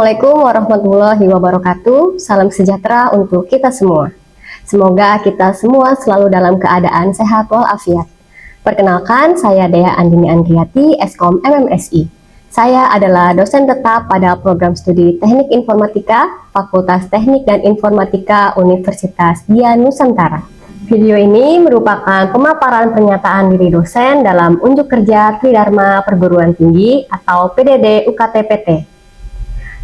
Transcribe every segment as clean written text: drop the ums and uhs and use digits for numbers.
Assalamualaikum warahmatullahi wabarakatuh. Salam sejahtera untuk kita semua. Semoga kita semua selalu dalam keadaan sehat walafiat. Perkenalkan, saya Dea Andini Andriati, Eskom MMSI. Saya adalah dosen tetap pada program studi Teknik Informatika, Fakultas Teknik dan Informatika Universitas Dian Nusantara. Video ini merupakan pemaparan pernyataan diri dosen dalam unjuk kerja Tridharma Perguruan Tinggi atau PDD UKT-PT.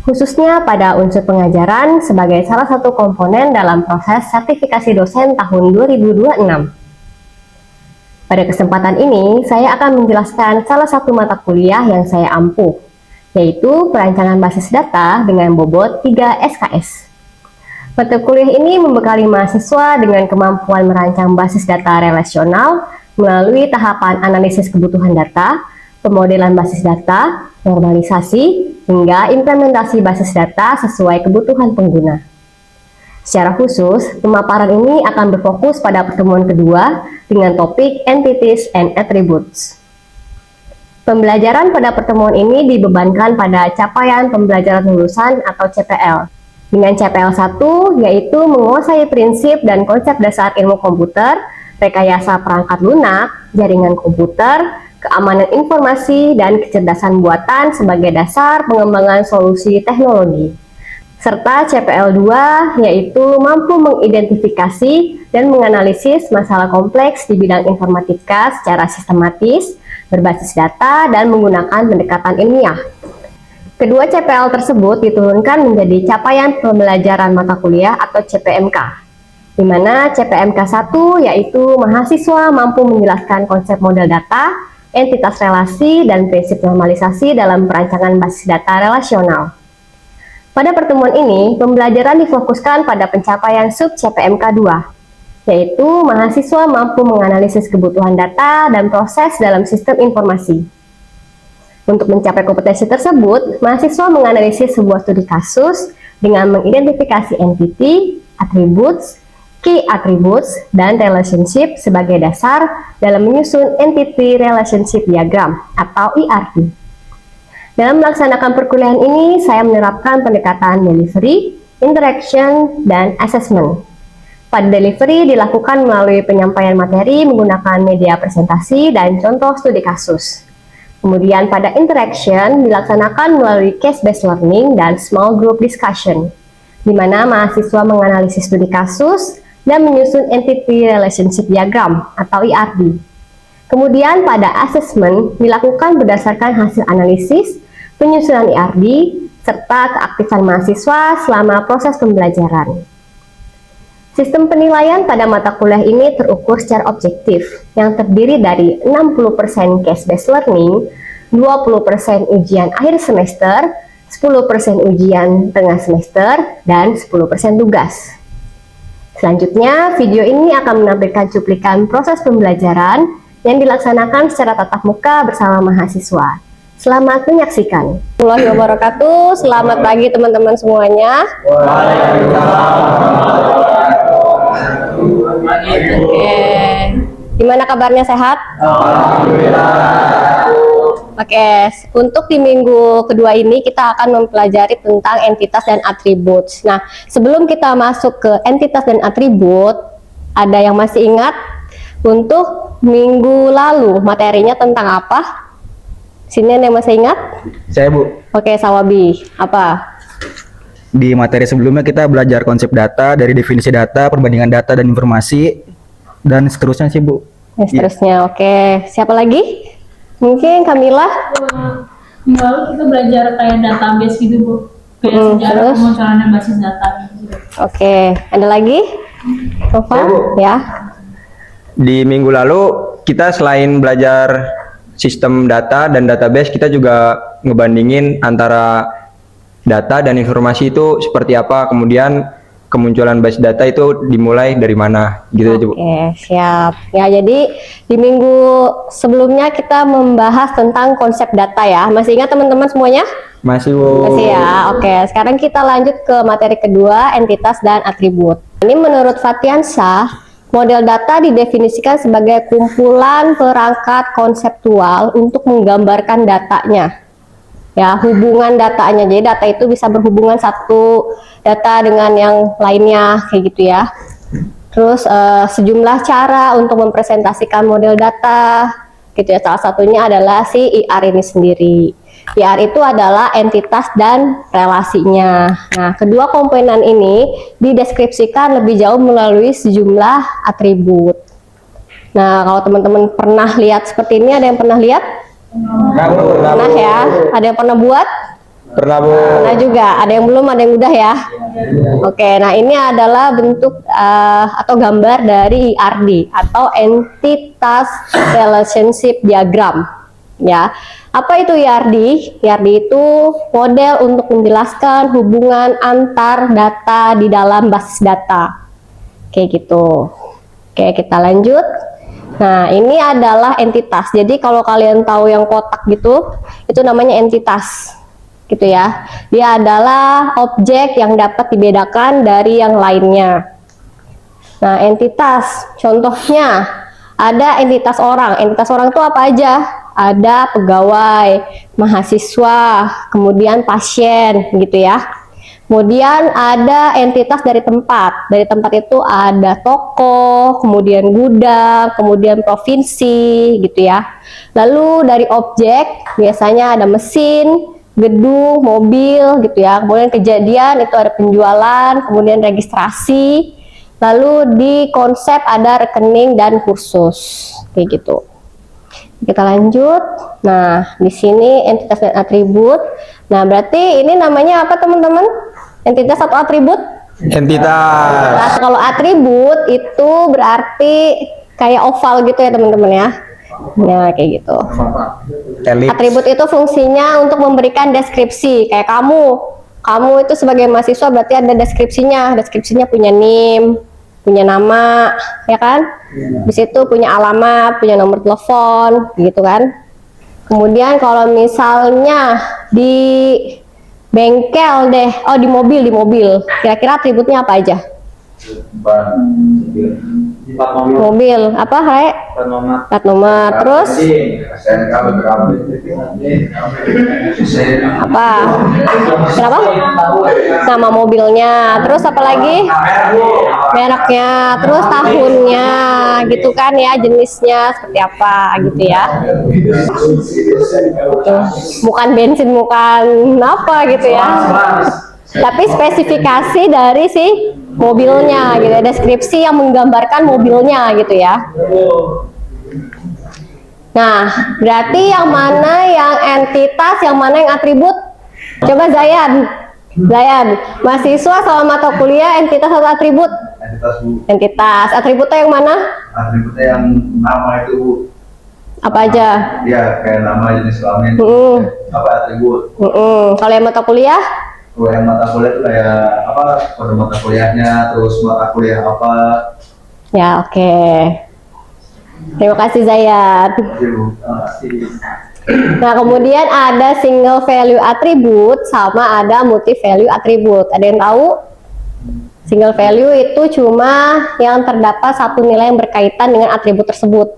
Khususnya pada unsur pengajaran sebagai salah satu komponen dalam proses sertifikasi dosen tahun 2026. Pada kesempatan ini, saya akan menjelaskan salah satu mata kuliah yang saya ampuh, yaitu perancangan basis data dengan bobot 3 SKS. Mata kuliah ini membekali mahasiswa dengan kemampuan merancang basis data relasional melalui tahapan analisis kebutuhan data, pemodelan basis data, normalisasi, hingga implementasi basis data sesuai kebutuhan pengguna. Secara khusus, pemaparan ini akan berfokus pada pertemuan kedua dengan topik Entities and Attributes. Pembelajaran pada pertemuan ini dibebankan pada capaian pembelajaran lulusan atau CPL. Dengan CPL 1, yaitu menguasai prinsip dan konsep dasar ilmu komputer, rekayasa perangkat lunak, jaringan komputer, keamanan informasi, dan kecerdasan buatan sebagai dasar pengembangan solusi teknologi. Serta CPL 2, yaitu mampu mengidentifikasi dan menganalisis masalah kompleks di bidang informatika secara sistematis, berbasis data, dan menggunakan pendekatan ilmiah. Kedua CPL tersebut diturunkan menjadi capaian pembelajaran mata kuliah atau CPMK, di mana CPMK 1 yaitu mahasiswa mampu menjelaskan konsep model data, entitas relasi, dan prinsip normalisasi dalam perancangan basis data relasional. Pada pertemuan ini, pembelajaran difokuskan pada pencapaian sub CPMK 2, yaitu mahasiswa mampu menganalisis kebutuhan data dan proses dalam sistem informasi. Untuk mencapai kompetensi tersebut, mahasiswa menganalisis sebuah studi kasus dengan mengidentifikasi entity, attributes, key attributes, dan relationship sebagai dasar dalam menyusun Entity Relationship Diagram atau ERD. Dalam melaksanakan perkuliahan ini, saya menerapkan pendekatan delivery, interaction, dan assessment. Pada delivery dilakukan melalui penyampaian materi menggunakan media presentasi dan contoh studi kasus. Kemudian pada interaction dilaksanakan melalui case-based learning dan small group discussion, di mana mahasiswa menganalisis studi kasus dan menyusun Entity Relationship Diagram atau ERD. Kemudian pada assessment dilakukan berdasarkan hasil analisis, penyusunan ERD, serta keaktifan mahasiswa selama proses pembelajaran. Sistem penilaian pada mata kuliah ini terukur secara objektif, yang terdiri dari 60% case-based learning, 20% ujian akhir semester, 10% ujian tengah semester, dan 10% tugas. Selanjutnya, video ini akan menampilkan cuplikan proses pembelajaran yang dilaksanakan secara tatap muka bersama mahasiswa. Selamat menyaksikan. Warahmatullahi wabarakatuh. Selamat pagi teman-teman semuanya. Oke. Gimana kabarnya, sehat? Alhamdulillah. Oke, untuk di minggu kedua ini kita akan mempelajari tentang entitas dan atribut. Nah, sebelum kita masuk ke entitas dan atribut, ada yang masih ingat untuk minggu lalu materinya tentang apa? Sini ada yang masih ingat? Saya, Bu. Oke, Sawabi, apa? Di materi sebelumnya kita belajar konsep data, dari definisi data, perbandingan data dan informasi, dan seterusnya sih, Bu. Dan seterusnya, oke. Siapa lagi? Mungkin Kamila? Minggu lalu kita belajar kayak database gitu, Bu. Kayak sejarah kemunculan dan basis data gitu. Oke, ada lagi? Nova? Ya. Di minggu lalu kita selain belajar sistem data dan database, kita juga ngebandingin antara data dan informasi itu seperti apa, kemudian kemunculan basis data itu dimulai dari mana, gitu aja, Bu. Oke, siap. Ya, jadi di minggu sebelumnya kita membahas tentang konsep data ya. Masih ingat teman-teman semuanya? Masih, Bu. Masih ya. Oke, sekarang kita lanjut ke materi kedua, entitas dan atribut. Ini menurut Fatiansah, model data didefinisikan sebagai kumpulan perangkat konseptual untuk menggambarkan datanya. ya, hubungan datanya. Jadi data itu bisa berhubungan satu data dengan yang lainnya kayak gitu ya. Terus sejumlah cara untuk mempresentasikan model data gitu ya. Salah satunya adalah si IR ini sendiri. IR itu adalah entitas dan relasinya. Nah, kedua komponen ini dideskripsikan lebih jauh melalui sejumlah atribut. Nah, kalau teman-teman pernah lihat seperti ini, ada yang pernah lihat? Pernah ya? Ada yang pernah buat? Pernah, Bu. Pernah juga. Ada yang belum, ada yang udah ya? Oke, nah ini adalah bentuk atau gambar dari IRD atau Entitas Relationship Diagram. Ya, apa itu IRD? IRD itu model untuk menjelaskan hubungan antar data di dalam basis data. Kayak gitu. Oke, kita lanjut. Nah, ini adalah entitas. Jadi kalau kalian tahu yang kotak gitu, itu namanya entitas. Gitu ya. Dia adalah objek yang dapat dibedakan dari yang lainnya. Nah, entitas, contohnya ada entitas orang. Entitas orang itu apa aja? Ada pegawai, mahasiswa, kemudian pasien, gitu ya. Kemudian ada entitas dari tempat. Dari tempat itu ada toko, kemudian gudang, kemudian provinsi, gitu ya. Lalu dari objek, biasanya ada mesin, gedung, mobil, gitu ya. Kemudian kejadian itu ada penjualan, kemudian registrasi. Lalu di konsep ada rekening dan kursus, kayak gitu. Kita lanjut. Nah, di sini entitas dan atribut. Nah, berarti ini namanya apa, teman-teman? Entitas atau atribut? Entitas. Nah, kalau atribut itu berarti kayak oval gitu ya, teman-teman ya. Nah, kayak gitu. Elip. Atribut itu fungsinya untuk memberikan deskripsi. Kayak kamu itu sebagai mahasiswa berarti ada deskripsinya. Deskripsinya punya NIM, punya nama, ya kan? Di situ punya alamat, punya nomor telepon, gitu kan? Kemudian kalau misalnya di bengkel deh, oh di mobil, kira-kira atributnya apa aja? Mobil, apa, Hai? Plat nomor, terus apa? Kenapa? Nama mobilnya, terus apa lagi? Mereknya, terus tahunnya, gitu kan ya, jenisnya seperti apa, gitu ya. Tuh, bukan bensin, bukan apa gitu ya. Tapi spesifikasi dari si mobilnya gitu ya, deskripsi yang menggambarkan mobilnya gitu ya. Nah, berarti yang mana yang entitas, yang mana yang atribut? Coba Zayan, mahasiswa selama mata kuliah entitas atau atribut? Entitas, Bu. Entitas. Atributnya yang mana? Atributnya yang nama itu, Bu. Apa aja? Ya, kayak nama, jenis kelamin. Apa atribut? Kalau yang mata kuliah? Kalau yang mata kuliah itu kayak apa? Kode mata kuliahnya, terus mata kuliah apa? Ya, oke. Terima kasih Zayat. Nah, kemudian ada single value atribut sama ada multi value atribut. Ada yang tahu? Single value itu cuma yang terdapat satu nilai yang berkaitan dengan atribut tersebut.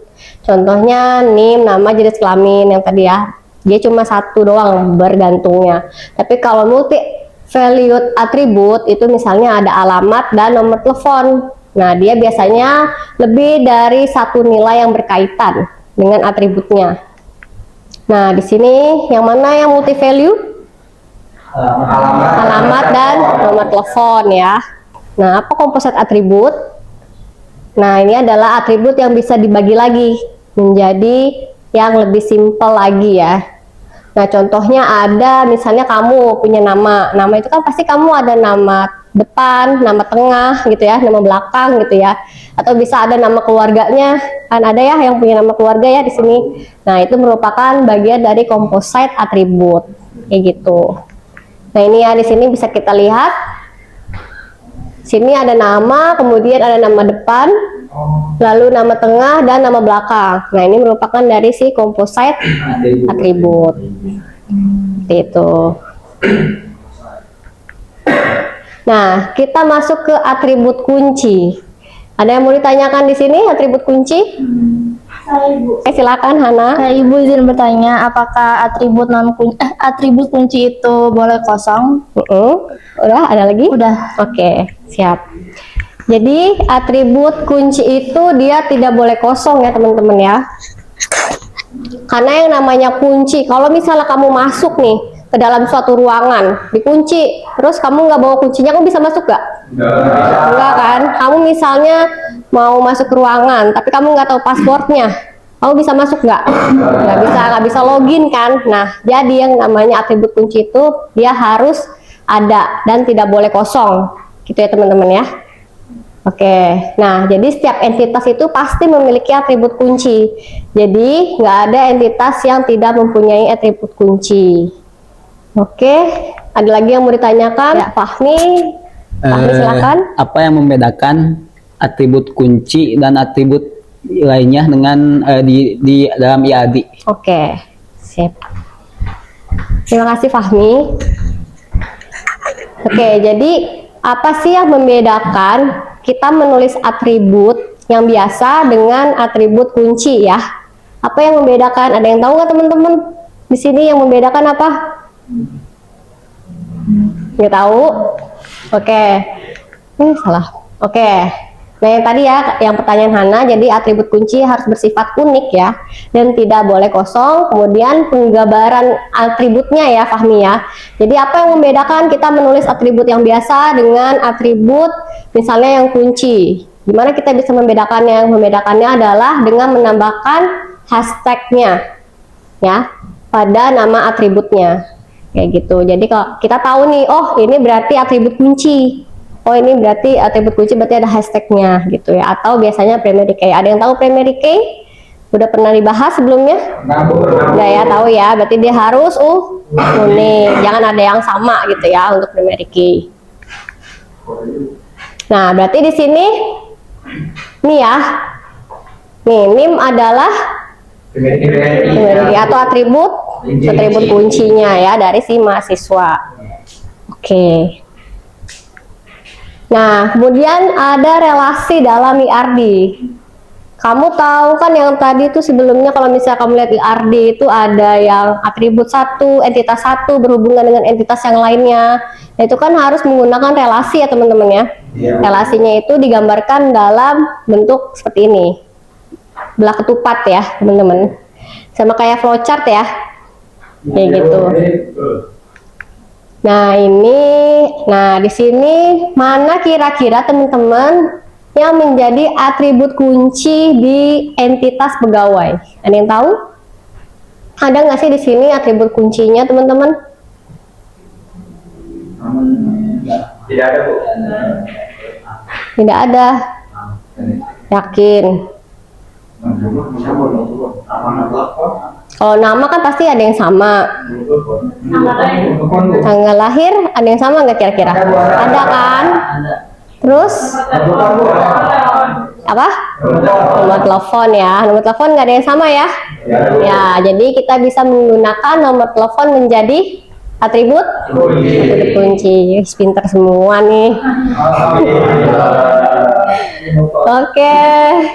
Contohnya NIM, nama, jenis kelamin yang tadi ya. Dia cuma satu doang bergantungnya. Tapi kalau multi value atribut itu misalnya ada alamat dan nomor telepon. Nah, dia biasanya lebih dari satu nilai yang berkaitan dengan atributnya. Nah, di sini yang mana yang multi value? Alamat dan nomor telepon ya. Nah, apa komposit atribut? Nah, ini adalah atribut yang bisa dibagi lagi menjadi yang lebih simpel lagi ya. Nah, contohnya ada misalnya kamu punya nama. Nama itu kan pasti kamu ada nama depan, nama tengah gitu ya, nama belakang gitu ya. Atau bisa ada nama keluarganya. Kan ada ya yang punya nama keluarga ya di sini. Nah, itu merupakan bagian dari composite atribut. Kayak gitu. Nah, ini ya di sini bisa kita lihat. Sini ada nama, kemudian ada nama depan, lalu nama tengah dan nama belakang. Nah, ini merupakan dari si composite atribut. Seperti itu. Nah, kita masuk ke atribut kunci. Ada yang mau ditanyakan di sini atribut kunci? Oke, silakan Hana. Ibu izin bertanya, apakah atribut kunci itu boleh kosong? Udah, ada lagi? Udah. Oke, siap. Jadi atribut kunci itu dia tidak boleh kosong ya teman-teman ya. Karena yang namanya kunci, kalau misalnya kamu masuk nih ke dalam suatu ruangan, dikunci, terus kamu nggak bawa kuncinya, kamu bisa masuk nggak? Enggak kan? Kamu misalnya mau masuk ke ruangan, tapi kamu nggak tahu passwordnya, kamu bisa masuk nggak? Nggak bisa login kan? Nah, jadi yang namanya atribut kunci itu dia harus ada dan tidak boleh kosong, gitu ya teman-teman ya. Oke, nah jadi setiap entitas itu pasti memiliki atribut kunci. Jadi nggak ada entitas yang tidak mempunyai atribut kunci. Oke, ada lagi yang mau ditanyakan? Ya. Fahmi silakan. Apa yang membedakan atribut kunci dan atribut lainnya dengan di dalam IADI? Oke, sip. Terima kasih Fahmi. Oke, jadi apa sih yang membedakan kita menulis atribut yang biasa dengan atribut kunci ya? Apa yang membedakan? Ada yang tahu nggak teman-teman? Di sini yang membedakan apa? Nggak tahu? Oke. Salah. Oke. Nah yang tadi ya, yang pertanyaan Hana, jadi atribut kunci harus bersifat unik ya, dan tidak boleh kosong. Kemudian penggambaran atributnya ya, Fahmi ya. Jadi apa yang membedakan kita menulis atribut yang biasa dengan atribut misalnya yang kunci? Gimana kita bisa membedakannya? Membedakannya adalah dengan menambahkan hashtagnya ya pada nama atributnya, kayak gitu. Jadi kalau kita tahu nih, oh ini berarti atribut kunci. Oh ini berarti atribut kunci, berarti ada hashtagnya gitu ya. Atau biasanya primary key. Ada yang tahu primary key? Udah pernah dibahas sebelumnya? Udah ya, tahu ya. Berarti dia harus unik. Jangan ada yang sama gitu ya untuk primary key. Nah berarti di sini nih ya. Nih NIM adalah primary key atau atribut kuncinya ya dari si mahasiswa. Oke. Nah, kemudian ada relasi dalam IRD. Kamu tahu kan yang tadi itu sebelumnya kalau misalnya kamu lihat IRD itu ada yang atribut satu, entitas satu berhubungan dengan entitas yang lainnya. Nah, itu kan harus menggunakan relasi ya teman-teman ya. Relasinya itu digambarkan dalam bentuk seperti ini. Belah ketupat ya teman-teman. Sama kayak flowchart ya. Kayak gitu. Nah di sini mana kira-kira teman-teman yang menjadi atribut kunci di entitas pegawai? Ada yang tahu? Ada nggak sih di sini atribut kuncinya teman-teman? Tidak ada, Bu. Tidak ada. Yakin? Kalau nama kan pasti ada yang sama. Tanggal lahir ada yang sama nggak kira-kira? Ada kan? Terus apa? Nomor telepon ya. Nomor telepon nggak ada yang sama ya? Ya, jadi kita bisa menggunakan nomor telepon menjadi atribut kunci. Pinter semua nih. Oke.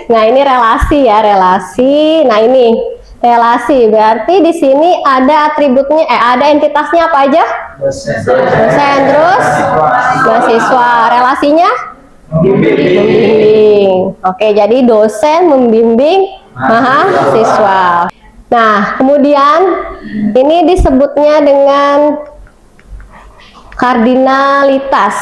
Nah ini relasi ya, relasi. Nah ini relasi berarti di sini ada atributnya, ada entitasnya apa aja? Dosen, terus mahasiswa. Relasinya? Membimbing. Oke, jadi dosen membimbing mahasiswa. Nah, kemudian ini disebutnya dengan kardinalitas.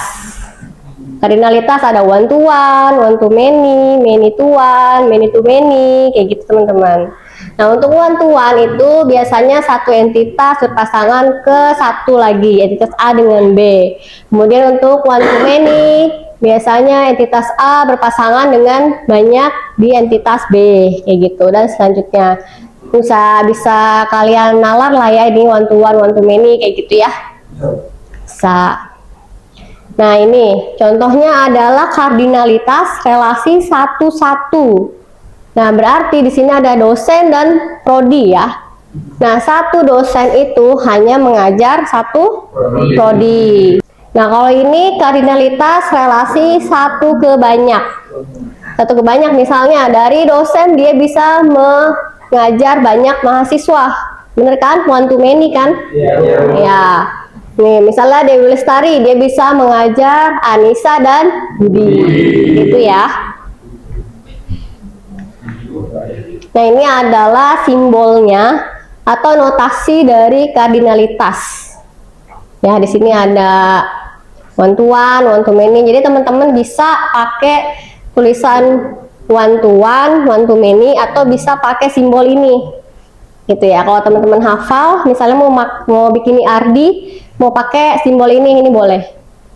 Kardinalitas ada one to many, many to one, many to many, kayak gitu teman-teman. Nah untuk one to one itu biasanya satu entitas berpasangan ke satu lagi, entitas A dengan B. Kemudian untuk one to many, biasanya entitas A berpasangan dengan banyak di entitas B, kayak gitu. Dan selanjutnya bisa kalian nalar lah ya, ini one to many, kayak gitu ya. Bisa. Nah ini contohnya adalah kardinalitas relasi satu-satu. Nah berarti di sini ada dosen dan prodi ya. Nah satu dosen itu hanya mengajar satu prodi. Nah, kalau ini kardinalitas relasi satu ke banyak. Satu ke banyak, misalnya dari dosen dia bisa mengajar banyak mahasiswa. Bener kan? One to many kan? Ya. Nih, misalnya Dewi Lestari, dia bisa mengajar Anissa dan Budi. Gitu ya. Nah, ini adalah simbolnya atau notasi dari kardinalitas. Ya, di sini ada one to many. Jadi teman-teman bisa pakai tulisan one to many, atau bisa pakai simbol ini. Gitu ya. Kalau teman-teman hafal, misalnya mau bikin IRD, mau pakai simbol ini boleh.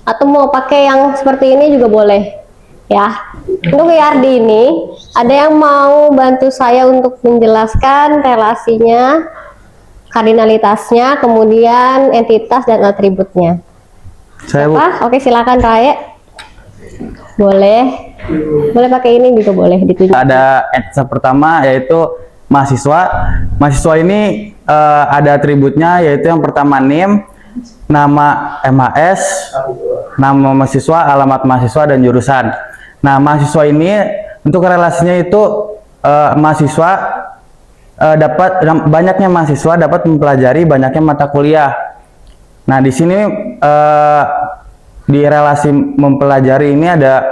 Atau mau pakai yang seperti ini juga boleh. Ya. Untuk IRD ini, ada yang mau bantu saya untuk menjelaskan relasinya, kardinalitasnya, kemudian entitas dan atributnya. Saya, Bu. Apa? Oke, silakan Raye. Boleh. Boleh pakai ini juga boleh ditunjuk. Ada entitas pertama yaitu mahasiswa. Mahasiswa ini ada atributnya, yaitu yang pertama NIM, nama MHS, nama mahasiswa, alamat mahasiswa, dan jurusan. Nah, mahasiswa ini untuk relasinya itu mahasiswa banyaknya mahasiswa dapat mempelajari banyaknya mata kuliah. Nah, di sini di relasi mempelajari ini ada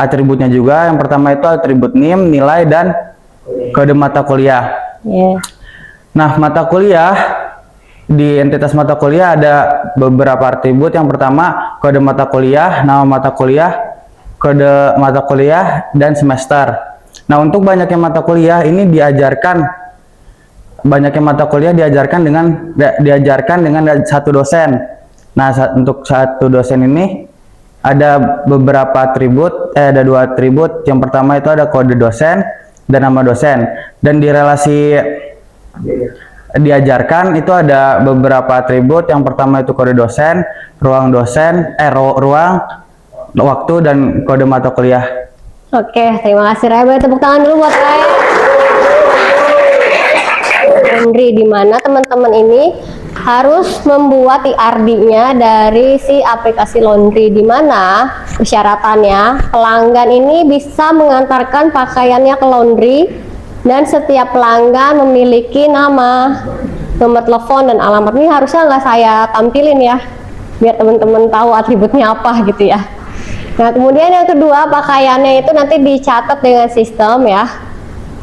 atributnya juga. Yang pertama itu atribut NIM, nilai, dan kode mata kuliah. Nah, mata kuliah, di entitas mata kuliah ada beberapa atribut. Yang pertama kode mata kuliah, nama mata kuliah, kode mata kuliah, dan semester. Nah, untuk banyaknya mata kuliah ini diajarkan dengan satu dosen. Nah, untuk satu dosen ini ada beberapa atribut, ada dua atribut. Yang pertama itu ada kode dosen dan nama dosen. Dan di relasi diajarkan itu ada beberapa atribut. Yang pertama itu kode dosen, ruang waktu, dan kode mata kuliah. Oke, terima kasih Ray. Boleh tepuk tangan dulu buat Ray. Laundry, di mana teman-teman ini harus membuat IRD-nya dari si aplikasi Laundry, di mana persyaratannya pelanggan ini bisa mengantarkan pakaiannya ke laundry, dan setiap pelanggan memiliki nama, nomor telepon, dan alamat. Ini harusnya nggak saya tampilin ya, biar teman-teman tahu atributnya apa gitu ya. Nah, kemudian yang kedua, pakaiannya itu nanti dicatat dengan sistem ya,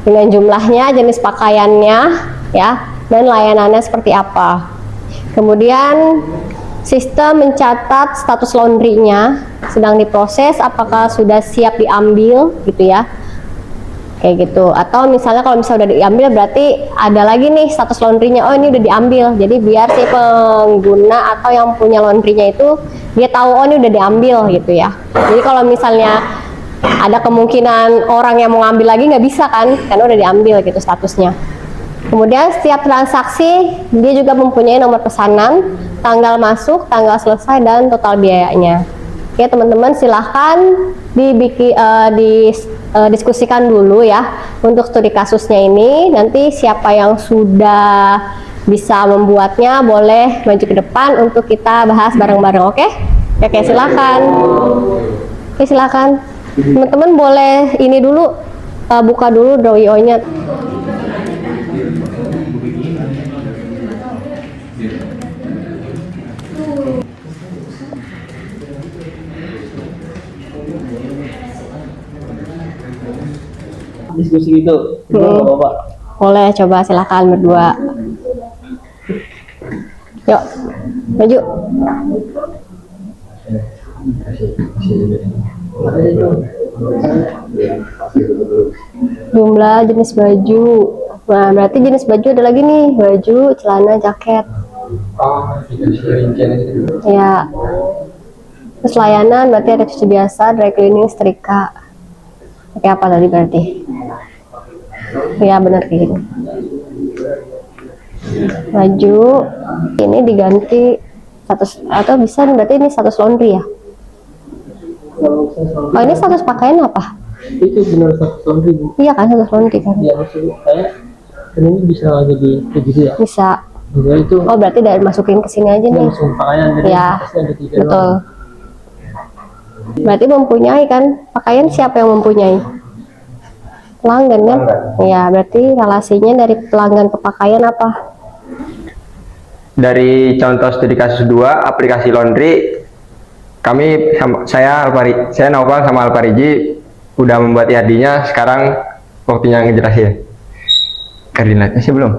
dengan jumlahnya, jenis pakaiannya ya, dan layanannya seperti apa. Kemudian sistem mencatat status laundry-nya, sedang diproses, apakah sudah siap diambil gitu ya, kayak gitu. Atau misalnya kalau misalnya udah diambil, berarti ada lagi nih status laundry-nya, oh ini udah diambil. Jadi biar si pengguna atau yang punya laundry-nya itu dia tahu, oh ini udah diambil gitu ya. Jadi kalau misalnya ada kemungkinan orang yang mau ngambil lagi, nggak bisa kan, karena udah diambil gitu statusnya. Kemudian setiap transaksi dia juga mempunyai nomor pesanan, tanggal masuk, tanggal selesai, dan total biayanya. Oke teman-teman, silahkan diskusikan dulu ya untuk studi kasusnya ini. Nanti siapa yang sudah bisa membuatnya boleh maju ke depan untuk kita bahas bareng-bareng. Oke? Oke, silahkan. Oke, silahkan. Teman-teman boleh ini dulu, buka dulu Drawio-nya. Diskusi gitu. Bapak. Boleh, coba silakan berdua. Yuk, maju. Jumlah jenis baju. Nah, berarti jenis baju ada lagi nih, baju, celana, jaket. Ya. Terus layanan berarti ada cuci biasa, dry cleaning, setrika. Oke, apa tadi berarti? Ya benar kayak gini. Baju ini diganti status, atau bisa berarti ini status laundry ya? Oh, ini status pakaian apa? Itu benar status laundry, Bu. Iya kan, status laundry kan? Ya maksud saya ini bisa jadi begitu ya? Bisa. Dua itu Oh, berarti dari masukin ke sini aja nih. langsung pakaian jadi Ya, pasti ada tiga betul. doang. Berarti mempunyai kan? Pakaian siapa yang mempunyai? Pelanggan kan? Ya, berarti relasinya dari pelanggan ke pakaian apa? Dari contoh studi kasus 2 aplikasi laundry, saya Naufal sama Alpariji udah membuat IRD-nya. Sekarang waktunya ngejelasin. Koordinatnya sih belum.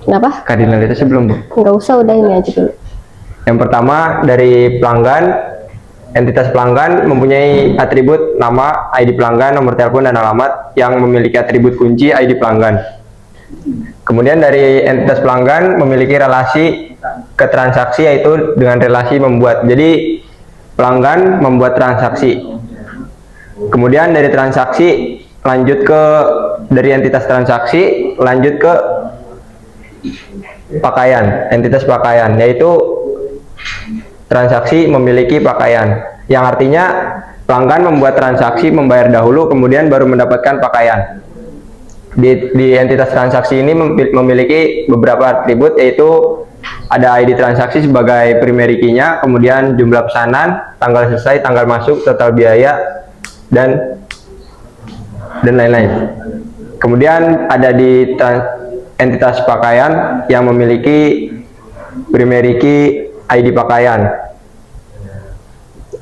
Kenapa? Koordinatnya sih belum, Bu. Nggak usah, udah ini aja dulu. Yang pertama dari pelanggan, entitas pelanggan mempunyai atribut nama, ID pelanggan, nomor telepon dan alamat yang memiliki atribut kunci ID pelanggan. Kemudian dari entitas pelanggan memiliki relasi ke transaksi, yaitu dengan relasi membuat. Jadi pelanggan membuat transaksi. Kemudian dari transaksi lanjut ke dari entitas transaksi lanjut ke pakaian, entitas pakaian, yaitu transaksi memiliki pakaian, yang artinya pelanggan membuat transaksi, membayar dahulu, kemudian baru mendapatkan pakaian. Di entitas transaksi ini memiliki beberapa atribut, yaitu ada ID transaksi sebagai primary key-nya, kemudian jumlah pesanan, tanggal selesai, tanggal masuk, total biaya, dan lain-lain. Kemudian ada di entitas pakaian yang memiliki primary key ID pakaian.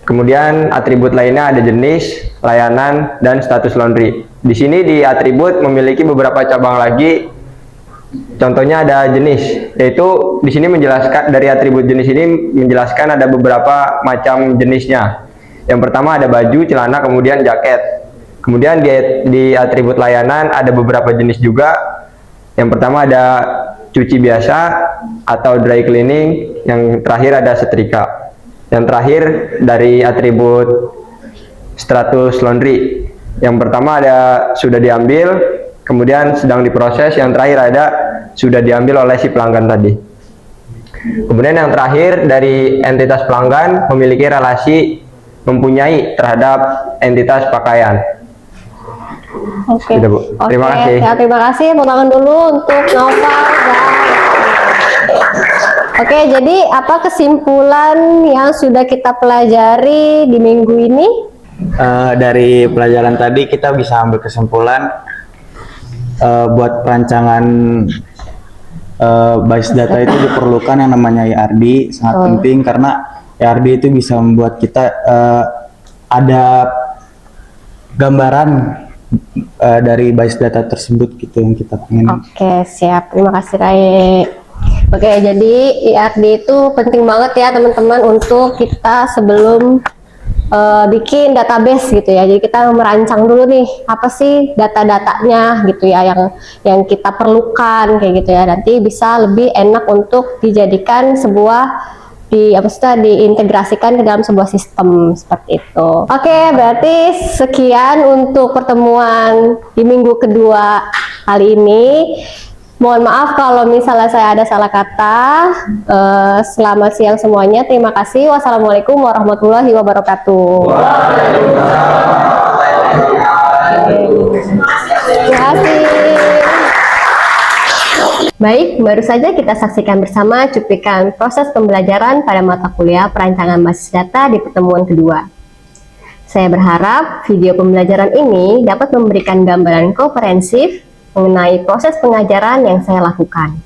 Kemudian atribut lainnya ada jenis, layanan, dan status laundry. Di sini di atribut memiliki beberapa cabang lagi. Contohnya ada jenis, yaitu di sini menjelaskan dari atribut jenis ini menjelaskan ada beberapa macam jenisnya. Yang pertama ada baju, celana, kemudian jaket. Kemudian di atribut layanan ada beberapa jenis juga. Yang pertama ada cuci biasa atau dry cleaning, yang terakhir ada setrika. Yang terakhir dari atribut status laundry. Yang pertama ada sudah diambil, kemudian sedang diproses, yang terakhir ada sudah diambil oleh si pelanggan tadi. Kemudian yang terakhir dari entitas pelanggan memiliki relasi mempunyai terhadap entitas pakaian. Oke. Gitu, Bu. Terima kasih. Ya, terima kasih. Tepuk tangan dulu untuk Naufal dan Oke, jadi apa kesimpulan yang sudah kita pelajari di minggu ini? Dari pelajaran tadi kita bisa ambil kesimpulan buat perancangan basis data itu diperlukan yang namanya IRD, sangat penting karena IRD itu bisa membuat kita ada gambaran dari basis data tersebut gitu yang kita pengen. Oke, siap. Terima kasih, Rai. Oke, jadi IRD itu penting banget ya teman-teman untuk kita sebelum bikin database gitu ya. Jadi kita merancang dulu nih apa sih data-datanya gitu ya yang kita perlukan kayak gitu ya. Nanti bisa lebih enak untuk dijadikan sebuah diintegrasikan ke dalam sebuah sistem seperti itu. Oke, berarti sekian untuk pertemuan di minggu kedua kali ini. Mohon maaf kalau misalnya saya ada salah kata. Selamat siang semuanya. Terima kasih. Wassalamualaikum warahmatullahi wabarakatuh. Terima kasih. Baik, baru saja kita saksikan bersama cuplikan proses pembelajaran pada mata kuliah perancangan basis data di pertemuan kedua. Saya berharap video pembelajaran ini dapat memberikan gambaran komprehensif mengenai proses pengajaran yang saya lakukan,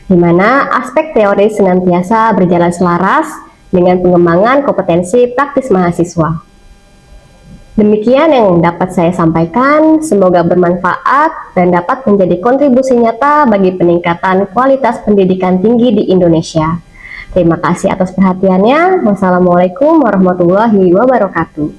di mana aspek teori senantiasa berjalan selaras dengan pengembangan kompetensi praktis mahasiswa. Demikian yang dapat saya sampaikan, semoga bermanfaat dan dapat menjadi kontribusi nyata bagi peningkatan kualitas pendidikan tinggi di Indonesia. Terima kasih atas perhatiannya. Wassalamualaikum warahmatullahi wabarakatuh.